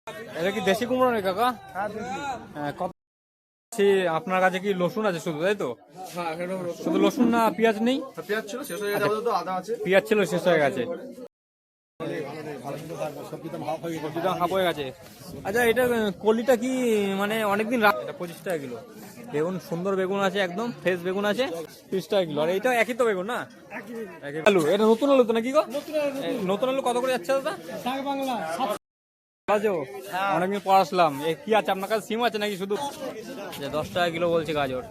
এটা কি দেশি কুমড়ো নাকি কাকা? হ্যাঁ, কত আপনার কাছে কি রসুন আছে শুধু, তাই তো? শুধু রসুন না পেঁয়াজ নেই? পেঁয়াজ ছিল শেষ হয়ে গেছে, আদা আছে। পেঁয়াজ ছিল শেষ হয়ে গেছে, হাফ হয়ে গেছে। আচ্ছা, এটা কলিটা কি মানে অনেকদিন এটা 25 টাকা কিলো। বেগুন সুন্দর বেগুন আছে, একদম ফ্রেশ বেগুন আছে, 30 টাকা কিলো। আর এটা একই তো বেগুন না? আলু, এটা নতুন আলু তো নাকি গো? নতুন আলু কত করে যাচ্ছে দাদা? অনেকদিন পর আসলাম। কি আছে আপনার কাছে, সিম আছে নাকি শুধু? 10 টাকা কিলো বলছে গাজর।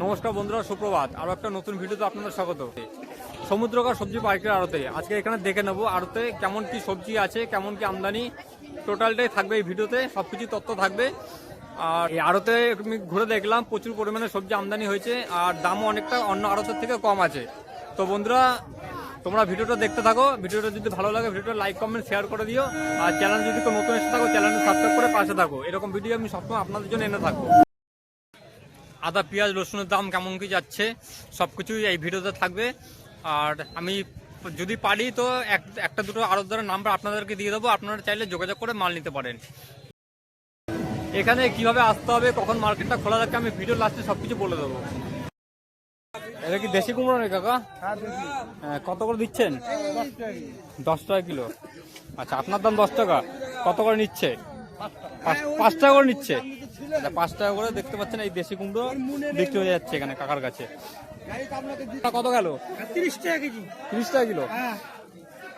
নমস্কার বন্ধুরা, সুপ্রভাত। আরো একটা নতুন ভিডিওতে আপনাদের স্বাগত। সমুদ্রকার সবজি পাইকারি আড়তে আজকে এখানে দেখে নেবো আড়তে কেমন কি সবজি আছে, কেমন কি আমদানি, টোটালটাই থাকবে এই ভিডিওতে, সবকিছু তথ্য থাকবে। আর এই আড়তে আমি ঘুরে দেখলাম প্রচুর পরিমাণে সবজি আমদানি হয়েছে, আর দামও অনেকটা অন্য আড়তের থেকে কম আছে। তো বন্ধুরা, তোমরা ভিডিওটা দেখতে থাকো। ভিডিওটা যদি ভালো লাগে ভিডিওটা লাইক কমেন্ট শেয়ার করে দিও। আর চ্যানেল যদি কেউ নতুন এসে থাকো চ্যানেলটা সাবস্ক্রাইব করে পাশে থাকো। এরকম ভিডিও আমি সবসময় আপনাদের জন্য এনে থাকবো। আদা পেঁয়াজ রসুনের দাম কেমন কি যাচ্ছে সবকিছুই এই ভিডিওতে থাকবে। আর আমি যদি পারি তো একটা দুটো আড়তদারের নাম্বার আপনাদেরকে দিয়ে দেবো, আপনারা চাইলে যোগাযোগ করে মাল নিতে পারেন। এখানে কিভাবে আসতে হবে, কখন মার্কেটটা খোলা থাকে আমি ভিডিও লাস্টে সবকিছু বলে দেবো। এটা কি দেশি কুমড়ো নাকি কাকা? হ্যাঁ, কত করে দিচ্ছেন? 10 টাকা কিলো। আচ্ছা, আপনার দাম 10 টাকা, কত করে নিচ্ছে? 5 টাকা করে নিচ্ছে। 5 টাকা করে দেখতে পাচ্ছেন এই দেশি কুমড়ো বিক্রি হয়ে যাচ্ছে এখানে কাকার কাছে। কত গেল? 30 টাকা কেজি। 30 টাকা কিলো।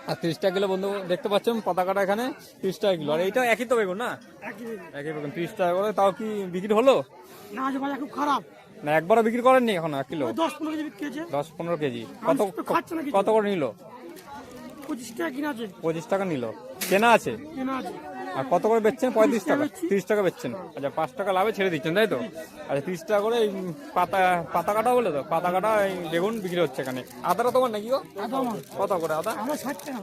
আর 30 টাকা কিলো বন্ধু দেখতে পাচ্ছেন পতাকাটা এখানে 30 টাকা কিলো। আর এইটা একই তো বেগুন না? একই বেগুন 30 টাকা করে। তাও কি বিক্রি হলো? না, আজ বাজার খুব খারাপ। না, একবারও বিক্রি করেননি এখনো? 1 কিলো 10-15 কেজি বিক্রি হয়েছে। 10-15 কেজি। খাচ্ছে না কিছু। কত করে নিল? 25 টাকা কিনা আছে। 25 টাকা নিল। কেনা আছে? কেনা আছে। আর কত করে বেচছেন? 35 টাকা। 30 টাকা বেচছেন। আচ্ছা, 5 টাকা লাভে ছেড়ে দিচ্ছেন, তাই তো? আচ্ছা, 30 টাকা করে এই পাতা কাটা বলে তো, পাতা কাটা এই বেগুন বিক্রি হচ্ছে এখানে। আদাটা তোমার নাকি গো? কত করে আদা? আমার 60 টাকা।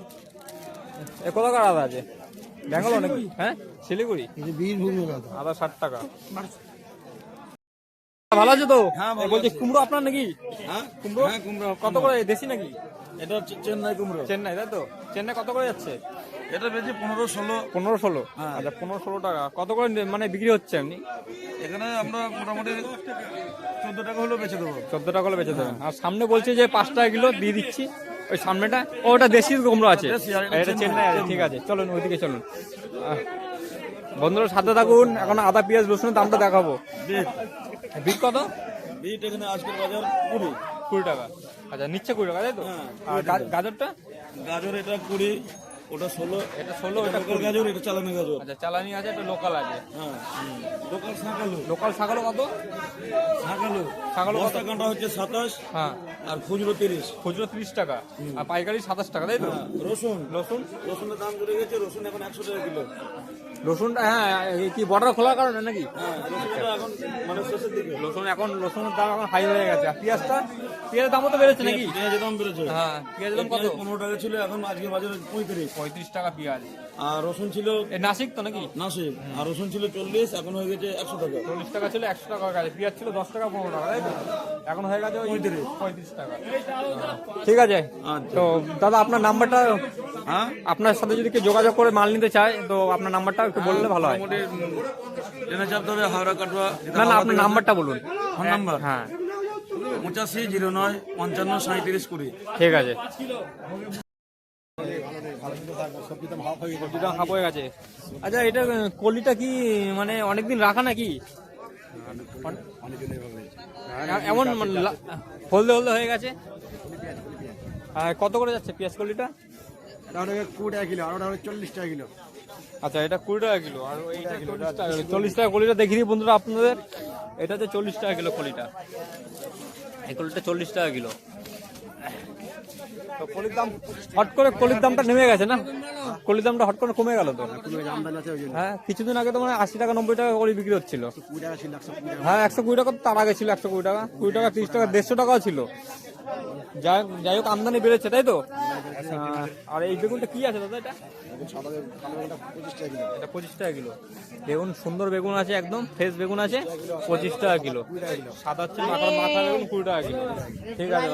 কত করে আদা আছে? ব্যাঙ্গালোর নাকি? হ্যাঁ, শিলিগুড়ি। আদা 60 টাকা। ভালো আছে তো? বলছি কুমড়ো আপনার নাকি? কুমড়ো কত করে? দেশি নাকি? এটা চেন্নাই কুমড়ো। চেন্নাই, তাই তো? চেন্নাই কত করে যাচ্ছে? এটা বেশি 15-16। 15-16। আচ্ছা, 15-16 টাকা। কত করে মানে বিক্রি হচ্ছে এমনি? এখানে আমরা মোটামুটি 14 টাকা হলেও বেচে দেবো। 14 টাকা হলে বেচে দেবেন। আর সামনে বলছে যে 5 টাকা কিলো দিয়ে দিচ্ছি। ওই সামনেটা ওটা দেশি কুমড়ো আছে, এটা চেন্নাই আছে। ঠিক আছে, চলুন ওইদিকে চলুন। বন্ধুরা সাথে থাকুন, এখন আদা পেঁয়াজ রসুনের দামটা দেখাবো। বিট কত? বিট এখানে আজকের বাজার 20 টাকা। আচ্ছা, নিচ্ছে 20 টাকা, তাই তো? আর গাজরটা? গাজর এটা 20, ওটা 16। এটা 16, এটা লোকাল গাজর, এটা চালানি গাজর। আচ্ছা, চালানি আছে, এটা লোকাল আছে। হ্যাঁ, লোকাল শাকালু। লোকাল ছাগলও কত? ছাগল কত? বস্তা কাঁটা হচ্ছে 27। হ্যাঁ, আর খুচরো 30। খুচরো 30 টাকা আর পাইকারি 27 টাকা, তাই তো? রসুন রসুন রসুনের দাম বেড়ে গেছে। রসুন এখন 100 টাকা কিলো। রসুনটা হ্যাঁ, কি বর্ডার খোলার কারণে নাকি? হ্যাঁ, রসুনটা এখন মানে শেষের দিকে। রসুনের দাম এখন হাই হয়ে গেছে। আর পেঁয়াজের দামও তো বেড়েছে নাকি? পেঁয়াজের দাম বেড়েছে। হ্যাঁ, পেঁয়াজের দাম কত? 15 টাকা ছিল, এখন আজকে বাজারে 35 টাকা পেঁয়াজ। আর রসুন ছিল নাসিক তো নাকি? নাসিক। আর রসুন ছিল 40, এখন হয়ে গেছে 100 টাকা। 40 টাকা ছিল, 100 টাকা হয়ে গেছে। পেঁয়াজ ছিল 10 টাকা 15 টাকা, তাই তো? এখন হয়ে গেছে 35 টাকা। ঠিক আছে। তো দাদা আপনার নাম্বারটা, হ্যাঁ, আপনার সাথে যদি কেউ যোগাযোগ করে মাল নিতে চায় তো আপনার নাম্বারটা একটু বললে ভালো হয়। ট্রেনে চাপতে হবে হাওড়া কাটোয়া। না, আপনার নাম্বারটা বলুন। Phone number? হ্যাঁ, 85 09 55 37 20। ঠিক আছে। সবজিটা হাফ হয়ে গেছে। আচ্ছা, এটা কলিটা কি মানে অনেকদিন রাখা নাকি? এমন হলদে হলদে হয়ে গেছে। আর কত করে যাচ্ছে পেঁয়াজ কলিটা? 20 টাকা কিলো, আর ওটা 40 টাকা কিলো। আচ্ছা, এটা 20 টাকা কিলো। আর এইটা 40 টাকা কলিটা দেখিয়ে দিই বন্ধুরা আপনাদের। এটা হচ্ছে 40 টাকা কিলো কলিটা। এই কলিটা 40 টাকা কিলো। তো কলির দাম হট করে, কলির দামটা নেমে গেছে না? কলির দামটা হট করে কমে গেল তো। হ্যাঁ, কিছুদিন আগে তো মানে 80 টাকা 90 টাকা করে বিক্রি হচ্ছিল। হ্যাঁ, 120 টাকা তার আগে ছিল। 120 টাকা 20 টাকা 30 টাকা 150 টাকাও ছিল। যাই হোক আমদানি বেড়েছে, তাই তো? আর এই বেগুনটা কি আছে দাদা? এটা সাদা বেগুনটা 25 টাকা কিলো। এটা 25 টাকা কিলো। বেগুন সুন্দর বেগুন আছে, একদম ফ্রেশ বেগুন আছে, 25 টাকা কিলো। সাদা হচ্ছে মাথা বেগুন 20 টাকা কিলো। ঠিক আছে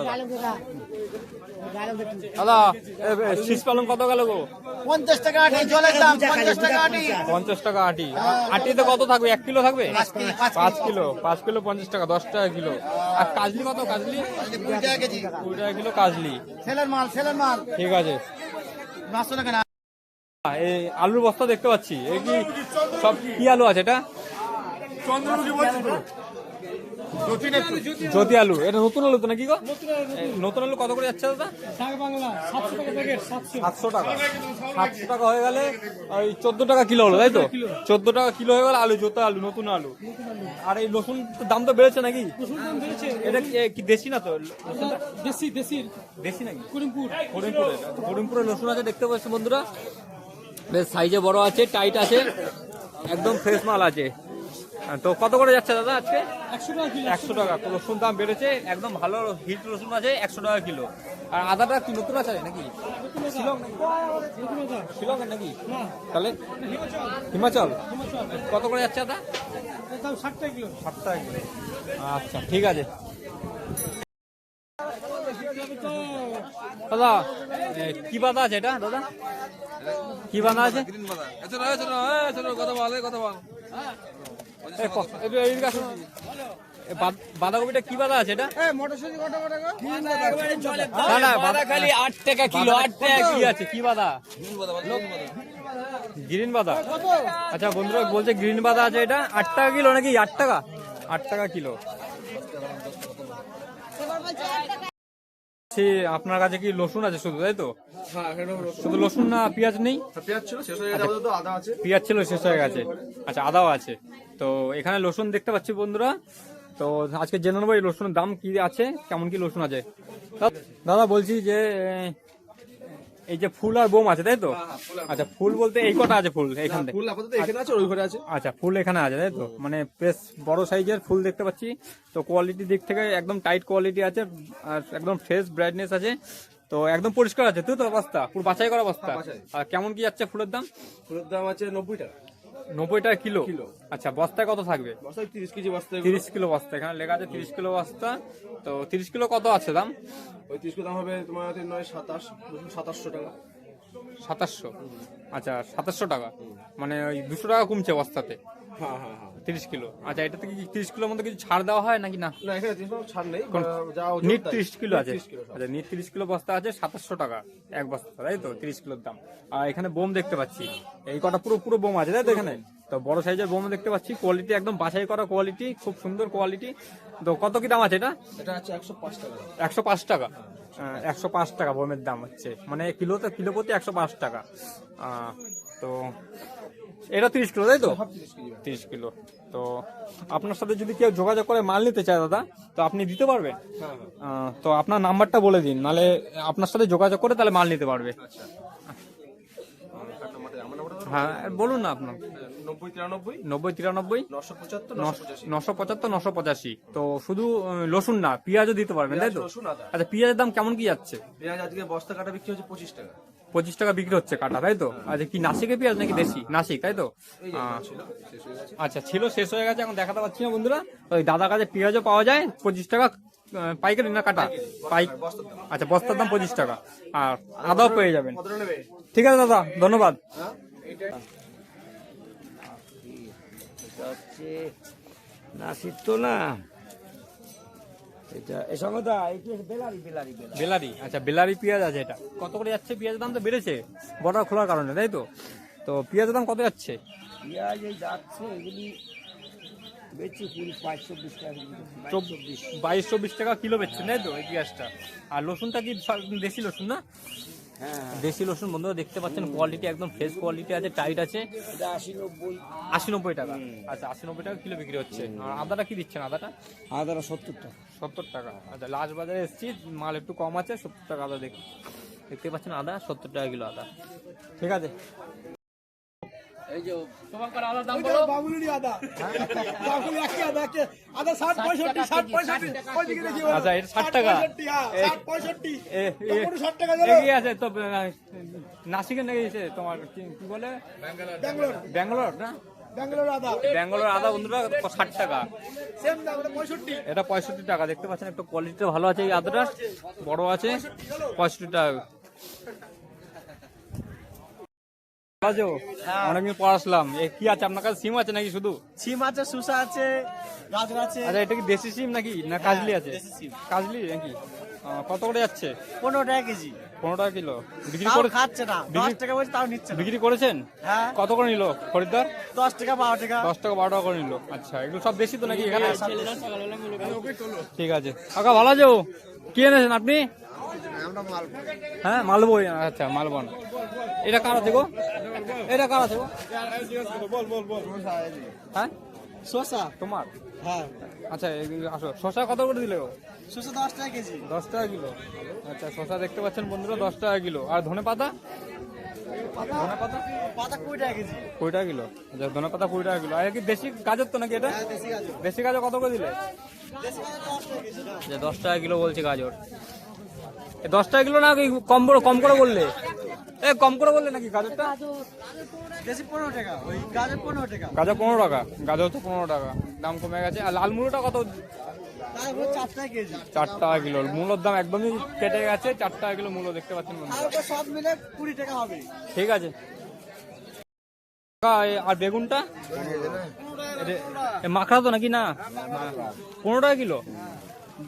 দাদা। দাদা শীষ পালং কত গেল গো? 50 টাকা আটি জলের দাম, 50 টাকা আটি। 50 টাকা আটি। আটিতে কত থাকবে? 1 কিলো থাকবে? 5 কিলো। 5 কিলো 50 টাকা, 10 টাকা কিলো। আর কাজলি কত? কাজলি 20 টাকা কেজি। 20 টাকা কিলো কাজলি। ছেলের মাল, ছেলের মাল। ঠিক আছে। 500 টাকা না। এই আলুর বস্তা দেখতে পাচ্ছি, এই কি সব কি আলু আছে এটা? জ্যোতি আলু। এটা নতুন আলু তো নাকি গো? এই নতুন আলু কত করে যাচ্ছে দাদা? 700 টাকা। 700 টাকা হয়ে গেলে ওই 14 টাকা কিলো হলো, তাই তো? 14 টাকা কিলো হয়ে গেল আলু, জ্যোতি আলু, নতুন আলু। আর এই রসুন দাম তো বেড়েছে নাকি? এটা কি দেশি না তো? দেশি নাকি? করিমপুরের রসুন আছে দেখতে পাচ্ছি বন্ধুরা, বেশ সাইজে বড় আছে, টাইট আছে, একদম ফ্রেশ মাল আছে। তো কত করে যাচ্ছে দাদা আজকে? 100 টাকা। তো রসুন দাম বেড়েছে, একদম ভালো হিট রসুন আছে 100 টাকা কিলো। আর আদাটা কি নতুন আছে নাকি? শিলং নাকি? তাহলে হিমাচল। কত করে যাচ্ছে আদা? 60 টাকা কিলো। আচ্ছা ঠিক আছে দাদা। কি বাদা আছে এটা দাদা? কি বাদা আছে? বাঁধাকপিটা কি বাদা আছে এটা? খালি 8 টাকা কিলো। 8 টাকা কি আছে? কি বাদা? গ্রিন বাদা। আচ্ছা বন্ধুরা বলছে গ্রিন বাদা আছে, এটা 8 টাকা কিলো নাকি? 8 টাকা। 8 টাকা কিলো। আপনার কাছে কি রসুন আছে শুধু, তাই তো? শুধু রসুন না পেঁয়াজ নেই? পেঁয়াজ ছিল শেষ হয়ে গেছে, তো আদা আছে। পেঁয়াজ ছিল শেষ হয়ে গেছে। আচ্ছা আদাও আছে। তো এখানে রসুন দেখতে পাচ্ছি বন্ধুরা। তো আজকে জেনে নেবো এই রসুনের দাম কি আছে, কেমন কি রসুন আছে। দাদা বলছি যে এই যে ফুল আর বোম আছে, তাই তো? আচ্ছা ফুল বলতে এই কটা আছে ফুল এখান থেকে? ফুল আপাতত এখানে আছে, ওই ঘরে আছে। আচ্ছা ফুল এখানে আছে, তাই তো? মানে বেশ বড় সাইজের ফুল দেখতে পাচ্ছি। তো কোয়ালিটির দিক থেকে একদম টাইট কোয়ালিটি আছে, আর একদম ফ্রেশ ব্রাইটনেস আছে। তো একদম পরিষ্কার আছে তো বস্তা, পুরো বাছাই করা বস্তা। আর কেমন কি যাচ্ছে ফুলের দাম? ফুলের দাম আছে 90 টাকা। 90 টাকা কিলো। আচ্ছা বস্তায় কত থাকবে? বস্তায় 30 কেজি বস্তা। 30 কিলো বস্তা, এখানে লেখা আছে 30 কিলো বস্তা। তো 30 কিলো কত আছে দাম? ওই 30 কিলো দাম হবে তোমার 2700 টাকা। 2700। আচ্ছা 2700 টাকা, মানে ওই 200 টাকা কমছে বস্তাতে। হ্যাঁ 30 কিলো। আচ্ছা এটাতে কি 30 কিলোর মধ্যে কিছু ছাড় দেওয়া হয় নাকি না? না এখানে 30 ছাড় নেই, নিট 30 কিলো আছে। আচ্ছা নিট 30 কিলো বস্তা আছে 2700 টাকা এক বস্তা, তাই তো? 30 কিলোর দাম। আর এখানে বোম দেখতে পাচ্ছি, এই কটা পুরো বোম আছে, তাই তো? এখানে তো বড় সাইজের বোম দেখতে পাচ্ছি, কোয়ালিটি একদম বাছাই করা কোয়ালিটি, খুব সুন্দর কোয়ালিটি। তো কত কি দাম আছে এটা? এটা আছে 105 টাকা। 105 টাকা। 105 টাকা বোমের দাম হচ্ছে, মানে কিলো প্রতি 105 টাকা। তো এটা 30 কিলো, তাই তো? 30 কিলো। তো আপনার সাথে যদি কেউ যোগাযোগ করে মাল নিতে চায় দাদা, তো আপনি দিতে পারবেন? তো আপনার নাম্বারটা বলে দিন, নাহলে আপনার সাথে যোগাযোগ করে তাহলে মাল নিতে পারবে। হ্যাঁ বলুন না আপনার। 90 93 975 975 985। তো শুধু রসুন না, পেঁয়াজও দিতে পারবেন, তাই তো? আচ্ছা পেঁয়াজের দাম কেমন কি যাচ্ছে? পেঁয়াজ আজকে বস্তা কাটা বিক্রি হচ্ছে 25 টাকা। 25 টাকা বিক্রি হচ্ছে কাটা, তাই তো? আচ্ছা কি নাসিকের পেঁয়াজ নাকি দেশি? নাসিক, তাই তো? আচ্ছা ছিল, শেষ হয়ে গেছে, এখন দেখাতে পাচ্ছি না বন্ধুরা। ওই দাদার কাছে পেঁয়াজও পাওয়া যায় 25 টাকা পাইকারি না কাটা? আচ্ছা বস্তার দাম 25 টাকা। আর আদাও পেয়ে যাবেন। ঠিক আছে দাদা, ধন্যবাদ। নাসির তো না এটা, এর সঙ্গে তো বেলারি। আচ্ছা বেলারি পেঁয়াজ আছে, এটা কত করে যাচ্ছে? পেঁয়াজের দাম তো বেড়েছে বর্ডার খোলার কারণে, তাই তো? তো পেঁয়াজের দাম কত যাচ্ছে? পেঁয়াজ এই যাচ্ছে, এগুলি বেচছি 520 টাকা। 22-24 টাকা কিলো বেচছেন, তাই তো এই পেঁয়াজটা? আর রসুনটা কি দেশি রসুন না? হ্যাঁ দেশি রসুন বন্ধুরা দেখতে পাচ্ছেন, কোয়ালিটি একদম ফ্রেশ কোয়ালিটি আছে, টাইট আছে। এটা 80-90। 80-90 টাকা। আচ্ছা 80-90 টাকা কিলো বিক্রি হচ্ছে। আর আদাটা কি দিচ্ছেন? আদাটা 70 টাকা। 70 টাকা। আচ্ছা লাস্ট বাজারে এসেছি, মাল একটু কম আছে, 70 টাকা আদা দেখতে পাচ্ছেন, আদা 70 টাকা কিলো আদা। ঠিক আছে। এই যে তোমার আদার দাম বলো। বাবুলি আদা। বাবুলি একই আদা, আদা 60 65 ওই দিকে দেখি। আচ্ছা এটা 60 টাকা। 60 65 60 65 এ 60 টাকা এগিয়ে আছে তো। নাসিকের নাকি তোমার কি কি বলে ব্যাঙ্গালোর ব্যাঙ্গালোর না ব্যাঙ্গালোর আদা ব্যাঙ্গালোর আদা বন্ধুরা 60 টাকা, সেম দাম এটা 65 এটা 65 টাকা। দেখতে পাচ্ছেন একটু কোয়ালিটিটা ভালো আছে, এই আদাটা বড় আছে, 65 টাকা। আজও অনেকদিন পর আসলাম, এ কি আছে আপনার কাছে? সিম আছে নাকি শুধু? সিম আছে, সুসা আছে, গাজর আছে। আচ্ছা, এটা কি দেশি সিম নাকি না কাজলি আছে? কাজলি নাকি? কত করে যাচ্ছে? 15 টাকা কেজি। 15 টাকা কিলো। বিক্রি তাও করে খাচ্ছে না, 10 টাকা বলছে তাও নিচ্ছে না। বিক্রি করেছেন? হ্যাঁ, কত করে নিল খরিদ্দার? 10 টাকা 12 টাকা। 10 টাকা 12 টাকা করে নিল। আচ্ছা, এগুলো সব দেশি তো নাকি এখানে? ঠিক আছে কাকা, ভালো আছো? কি এনেছেন আপনি? হ্যাঁ, মালবো। আচ্ছা, মালবন। এটা কার আছে গো? এটা কার আছে গো? হ্যাঁ, শসা তোমার? হ্যাঁ, আচ্ছা, আসো। শসা কত করে দিলে গো? শসা 10 টাকা কেজি। 10 টাকা কিলো। আচ্ছা, শসা দেখতে পাচ্ছেন বন্ধুরা 10 টাকা কিলো। আর ধনে পাতা? ধনে পাতা পাতা 20 টাকা কেজি। 20 টাকা কিলো। আচ্ছা, ধনে পাতা 20 টাকা কিলো। আর কি দেশি গাজর তো নাকি এটা? হ্যাঁ, দেশি গাজর। দেশি গাজর কত করে দিলে? দেশি গাজর 10 টাকা কেজি না। যে 10 টাকা কিলো বলছে গাজর। 10 টাকা কিলো না কি কম করে বললে? কম করে বললে নাকি গাজরটা? দেশি 15 টাকা, ওই গাজর 15 টাকা। গাজর 15 টাকা। গাজর তো 15 টাকা, দাম কমে গেছে। আর লাল মুলোটা কত? তারপর 4 টাকা কেজি। 4 টাকা কিলো। মূলোর দাম একদমই কেটে গেছে। 4 টাকা কিলো মূলো দেখতে পাচ্ছেন বন্ধুরা। তারপর সব মিলে 20 টাকা হবে। ঠিক আছে। আর বেগুনটা মাখড়া তো নাকি? না, 15 টাকা কিলো।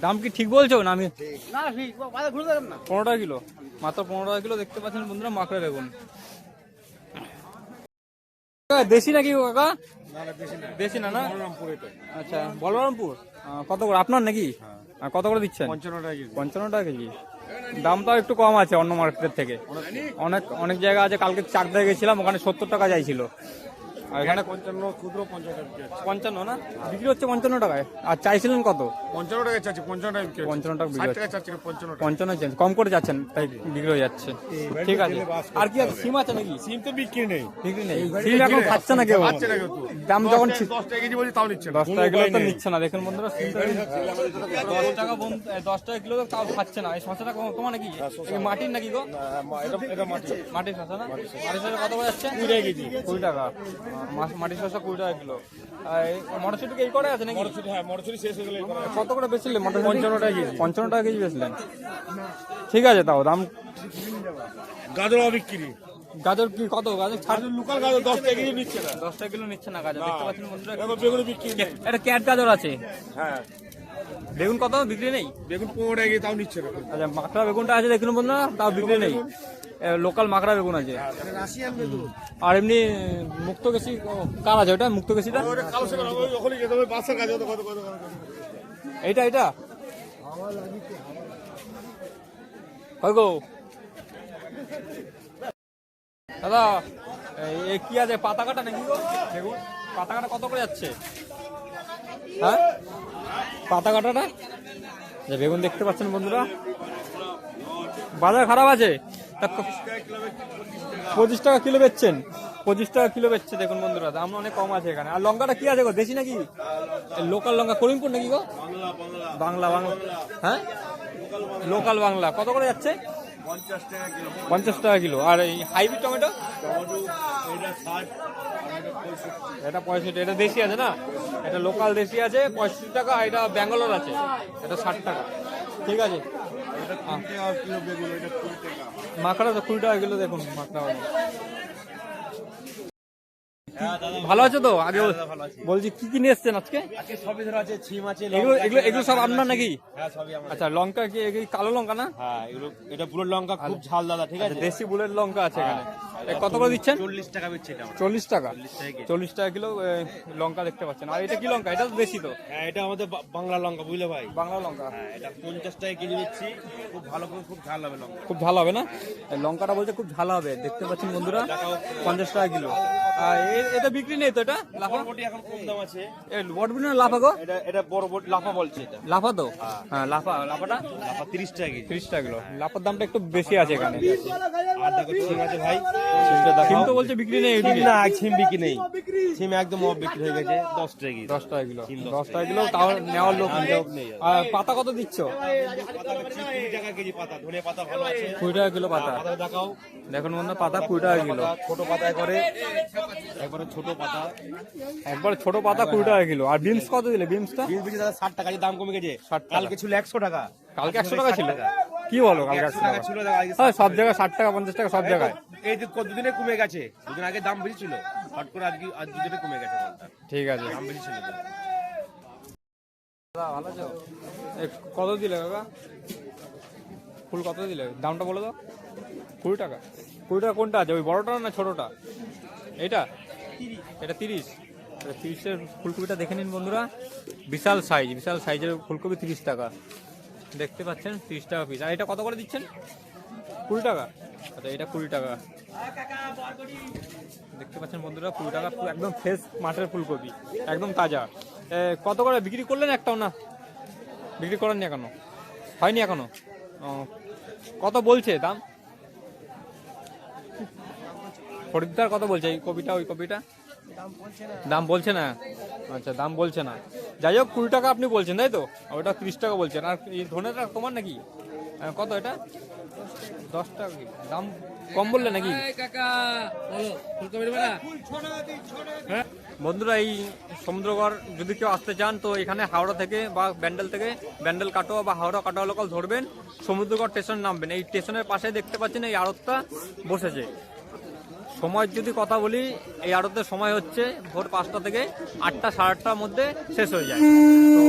দাম কি ঠিক বলছো না? আমি না ঠিক, বাজার ঘুরে দেখেন না। 15 টাকা কিলো, মাত্র 15 টাকা কিলো দেখতে পাচ্ছেন বন্ধুরা মাখড়া বেগুন। দেশি নাকি গো কাকা? দেশি না? না, আচ্ছা, বলরামপুর। কত করে আপনার নাকি? কত করে দিচ্ছেন? 55 টাকা কেজি। 55 টাকা কেজি। দামটাও একটু কম আছে অন্য মার্কেটের থেকে। অনেক জায়গা আছে, কালকে চাকদায় গেছিলাম, ওখানে 70 টাকা চাইছিল। আর এখানে 55 ক্ষুদ্র 50 টাকা। 55 না, বিক্রি হচ্ছে 55 টাকায়। আর চাইছিলেন কত? 55 টাকা চাচ্ছি, 55 টাকা বিক্রি হচ্ছে। 55 টাকা বিক্রি 60 হচ্ছে। টাকা চাচ্ছি না, 55 টাকা। 55 চেঞ্জ কম করে যাচ্ছেন, তাই বিক্রি হয়ে যাচ্ছে। ঠিক আছে। আর কি আছে? সিম আছে নাকি? সিম তো বিক্রি নেই। বিক্রি নেই। সিম এখন খাচ্ছে না কেউ। খাচ্ছে না কেউ তো। দাম যখন 10 টাকা কেজি বলছি তাও নিচ্ছে না। 10 টাকা কিলো তো নিচ্ছে না। দেখেন বন্ধুরা, 10 টাকা কিলো তাও খাচ্ছে না। এই শসাটা তোমার নাকি? এই মাটির নাকি গো? এটা মাটি। মাটির শসা না? মাটির শসা কত করে যাচ্ছে? 20 টাকা কেজি। 20 টাকা। মাটির শসা 20 টাকা কিলো। আর এই মটরশুঁটি কি এই করে আছে নাকি? হ্যাঁ, মটরশুঁটি শেষ হয়ে গেলে কত করে বেচছিলেন মটরশুঁটি? 55 টাকা কেজি। 55 টাকা কেজি বেচলেন। ঠিক আছে, তাও দাম। গাজর বিক্রি। গাজর কি কত? গাজর ছাড়। লোকাল গাজর 10 টাকা কেজি নিচ্ছে না। 10 টাকা কিলো নিচ্ছে না গাজর, দেখতে পাচ্ছেন বন্ধুরা। এখন বেগুন বিক্রি নেই। এটা ক্যাট গাজর আছে। হ্যাঁ, বেগুন কত বিক্রি নেই? বেগুন 15 টাকা কেজি তাও নিচ্ছে না। আচ্ছা, মাকড়া বেগুনটা আছে দেখুন বন্ধুরা, তাও বিক্রি নেই। লোকাল মাকড়া বেগুন আছে। রাশিয়ান বেগুন। আর এমনি মুক্ত গেছি কার আছে? ওটা মুক্ত গেছিটা ওটা কালো সে ওই ওখানে যেতে হবে, বাসা গাজর কত কত কত। এইটা কই গো দাদা? এই কি আছে? পাতা কাটা নাকি গো? বেগুন পাতা কাটা কত করে যাচ্ছে? হ্যাঁ, পাতা কাটাটা। বেগুন দেখতে পাচ্ছেন বন্ধুরা, বাজার খারাপ আছে। 25 টাকা কিলো বেচছেন? 25 টাকা কিলো বেচছে দেখুন বন্ধুরা, দাম অনেক কম আছে এখানে। আর লঙ্কাটা কি আছে গো? দেশি নাকি লোকাল লঙ্কা? করিমপুর নাকি গো? বাংলা। হ্যাঁ, লোকাল বাংলা। কত করে যাচ্ছে? 50 টাকা কিলো। আর এই হাইব্রিড টমেটো? এটা 65। এটা দেশি আছে না? এটা লোকাল দেশি আছে 65 টাকা। এটা ব্যাঙ্গালোর আছে, এটা 60 টাকা। ঠিক আছে। মাকড়া তো 20 টাকা কিলো। দেখুন মাকড়া। ভালো আছে তো? আগে বলছি কি কি নিয়ে এসছেন আজকে? সবই ধরা আছে, ছিম আছে। এগুলো সব আপনার নাকি? হ্যাঁ, সবই আমার। আচ্ছা, লঙ্কা কি এই কালো লঙ্কা না? হ্যাঁ, এগুলো এটা পুরো লঙ্কা, খুব ঝাল দাদা। ঠিক আছে, দেশি বুলেট লঙ্কা আছে এখানে। কত করে দিচ্ছেন? 40 টাকা বেচছে এটা। 40 টাকা। 40 টাকা কিলো লঙ্কা দেখতে পাচ্ছেন। আর এটা কি লঙ্কা? এটা তো দেশি তো? হ্যাঁ, এটা আমাদের বাংলা লঙ্কা, বুঝলে ভাই? বাংলা লঙ্কা। হ্যাঁ, এটা 50 টাকা কেজি দিচ্ছি। খুব ভালো করে, খুব ঝাল হবে লঙ্কা। খুব ঝাল হবে না? এই লঙ্কাটা বলছে খুব ঝাল হবে, দেখতে পাচ্ছেন বন্ধুরা। 50 টাকা কিলো। আর এটা বিক্রি নেই তো এটা লাফা বরবটি এখন কম দাম আছে। বটবিটি না লাফা গো? এটা বরবটি লাফা বলছে এটা। লাফা তো হ্যাঁ লাফাটা লাফা 30 টাকা কেজি। 30 টাকা কিলো। লাফার দামটা একটু বেশি আছে এখানে। আর দেখো ছিম আছে ভাই, ছিমটা দেখাও। কিন্তু বলছে বিক্রি নেই ছিম এদিকে। না, ছিম বিক্রি নেই, ছিম একদম অফ বিক্রি হয়ে গেছে 10 টাকা কেজি। 10 টাকা কিলো। ছিম 10 টাকা কিলো তাও নেওয়ার লোক নেই। নেই। আর পাতা কত দিচ্ছ? পাতা হচ্ছে 20 টাকা কেজি পাতা, ধনে পাতা ভালো আছে। 20 টাকা কিলো পাতা। পাতা দেখাও। দেখুন বন্ধু পাতা 20 টাকা কিলো। ছোট পাতা একবারে ছোট পাতা। একবার ছোট পাতা 20 টাকা কিলো। আর বিমস কত দিলে বিমসটা? বিন বিচি দাদা 60 টাকা, দাম কমে গেছে। 60 টাকা। কালকে ছিল 100 টাকা। কালকে 100 টাকা ছিল? কি বলো কালকে 100 টাকা? ছিল দাদা, আজকে হ্যাঁ সব জায়গায় 60 টাকা 50 টাকা সব জায়গায়। এই যে দুদিনে কমে গেছে, দুদিন আগে দাম বেশি ছিল, হট করে আজ দুদিনে কমে গেছে মালটা। ঠিক আছে। দাম বেশি ছিল তো। দাদা ভালো আছো? কত দিলে কাকা? ফুল কত দিলে? দামটা বলে দাও। 20 টাকা। 20 টাকা কোনটা আছে? ওই বড়টা না ছোটটা? এটা 30। 30-এর ফুলকপিটা দেখে নিন বন্ধুরা, বিশাল সাইজের ফুলকপি 30 টাকা। দেখতে পাচ্ছেন 30 টাকা পিস। আর এটা কত করে দিচ্ছেন? 20 টাকা। আচ্ছা এটা 20 টাকা। দেখতে পাচ্ছেন বন্ধুরা 20 টাকা, একদম ফ্রেশ মাঠের ফুলকপি, একদম তাজা। কত করে বিক্রি করলেন? একটাও না বিক্রি করেননি এখনো? হয়নি এখনো? কত বলছে দাম? খরিদ্দার কত বলছে এই কপিটা ওই কপিটা? দাম বলছে না। আচ্ছা দাম বলছে না। যাই হোক 20 টাকা আপনি বলছেন তাই তো? ওটা 30 টাকা বলছেন। আর এই ধনেটা তোমার নাকি? কত এটা? 10 টাকা কি? দাম কম বললে নাকি? হ্যাঁ বন্ধুরা, এই সমুদ্রগড় যদি কেউ আসতে চান তো এখানে হাওড়া থেকে বা ব্যান্ডেল কাটোয়া বা হাওড়া কাটোয়া লোকাল ধরবেন, সমুদ্রগড় স্টেশন নামবেন। এই স্টেশনের পাশে দেখতে পাচ্ছেন এই আড়তটা বসেছে। সময়ের যদি কথা বলি, এই আড়তের সময় হচ্ছে ভোর 5টা থেকে 8টা, সাড়ে 8টার মধ্যে শেষ হয়ে যায়। তো